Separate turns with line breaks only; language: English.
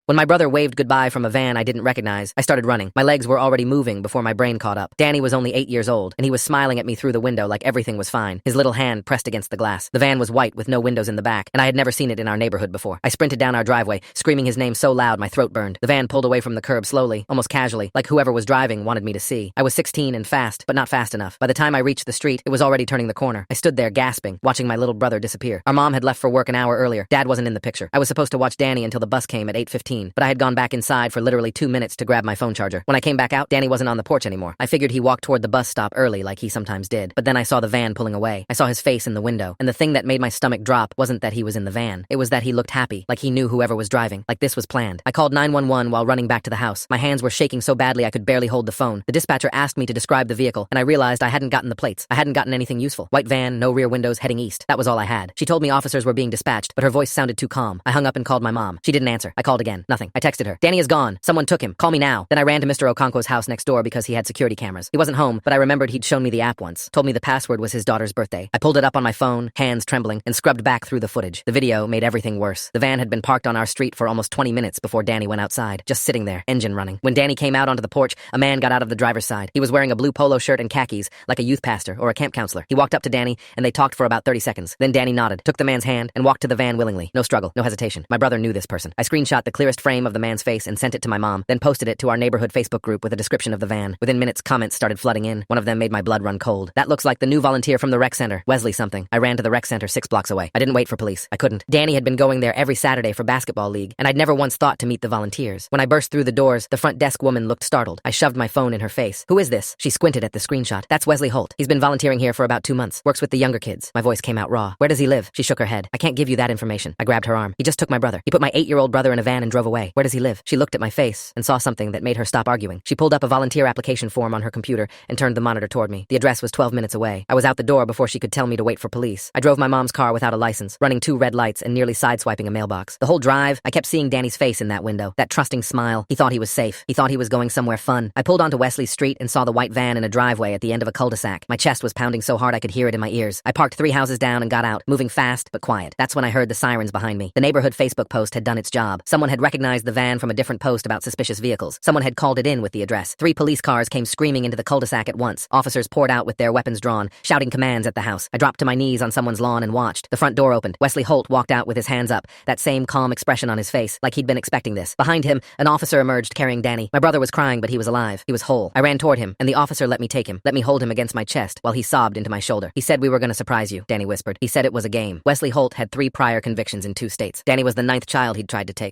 When my brother waved goodbye from a van I didn't recognize, I started running. My legs were already moving before my brain caught up. Danny was only 8 years old, and he was smiling at me through the window like everything was fine, his little hand pressed against the glass. The van was white with no windows in the back, and I had never seen it in our neighborhood before. I sprinted down our driveway, screaming his name so loud my throat burned. The van pulled away from the curb slowly, almost casually, like whoever was driving wanted me to see. I was 16 and fast, but not fast enough. By the time I reached the street, it was already turning the corner. I stood there gasping, watching my little brother disappear. Our mom had left for work an hour earlier. Dad wasn't in the picture. I was supposed to watch Danny until the bus came at 8:15, but I had gone back inside for literally 2 minutes to grab my phone charger. When I came back out, Danny wasn't on the porch anymore. I figured he walked toward the bus stop early like he sometimes did, but then I saw the van pulling away. I saw his face in the window, and the thing that made my stomach drop wasn't that he was in the van. It was that he looked happy, like he knew whoever was driving, like this was planned. I called 911 while running back to the house. My hands were shaking so badly I could barely hold the phone. The dispatcher asked me to describe the vehicle, and I realized I hadn't gotten the plates. I hadn't gotten anything useful. White van, no rear windows, heading east. That was all I had. She told me officers were being dispatched, but her voice sounded too calm. I hung up and called my mom. She didn't answer. I called again. Nothing. I texted her. Danny is gone. Someone took him. Call me now. Then I ran to Mr. Okonkwo's house next door because he had security cameras. He wasn't home, but I remembered he'd shown me the app once. Told me the password was his daughter's birthday. I pulled it up on my phone, hands trembling, and scrubbed back through the footage. The video made everything worse. The van had been parked on our street for almost 20 minutes before Danny went outside, just sitting there, engine running. When Danny came out onto the porch, a man got out of the driver's side. He was wearing a blue polo shirt and khakis, like a youth pastor or a camp counselor. He walked up to Danny, and they talked for about 30 seconds. Then Danny nodded, took the man's hand, and walked to the van willingly. No struggle, no hesitation. My brother knew this person. I screenshot the clearest frame of the man's face and sent it to my mom, then posted it to our neighborhood Facebook group with a description of the van. Within minutes, comments started flooding in. One of them made my blood run cold. That looks like the new volunteer from the rec center, Wesley something. I ran to the rec center 6 blocks away. I didn't wait for police. I couldn't. Danny had been going there every Saturday for basketball league, and I'd never once thought to meet the volunteers. When I burst through the doors, the front desk woman looked startled. I shoved my phone in her face. Who is this? She squinted at the screenshot. That's Wesley Holt. He's been volunteering here for about 2 months. Works with the younger kids. My voice came out raw. Where does he live? She shook her head. I can't give you that information. I grabbed her arm. He just took my brother. He put my 8-year-old brother in a van and drove away. Where does he live? She looked at my face and saw something that made her stop arguing. She pulled up a volunteer application form on her computer and turned the monitor toward me. The address was 12 minutes away. I was out the door before she could tell me to wait for police. I drove my mom's car without a license, running 2 red lights and nearly sideswiping a mailbox. The whole drive, I kept seeing Danny's face in that window, that trusting smile. He thought he was safe. He thought he was going somewhere fun. I pulled onto Wesley's street and saw the white van in a driveway at the end of a cul-de-sac. My chest was pounding so hard I could hear it in my ears. I parked 3 houses down and got out, moving fast but quiet. That's when I heard the sirens behind me. The neighborhood Facebook post had done its job. Someone had recognized the van from a different post about suspicious vehicles. Someone had called it in with the address. 3 police cars came screaming into the cul-de-sac at once. Officers poured out with their weapons drawn, shouting commands at the house. I dropped to my knees on someone's lawn and watched. The front door opened. Wesley Holt walked out with his hands up, that same calm expression on his face, like he'd been expecting this. Behind him, an officer emerged carrying Danny. My brother was crying, but he was alive. He was whole. I ran toward him, and the officer let me take him, let me hold him against my chest while he sobbed into my shoulder. He said we were going to surprise you, Danny whispered. He said it was a game. Wesley Holt had 3 prior convictions in 2 states. Danny was the 9th child he'd tried to take.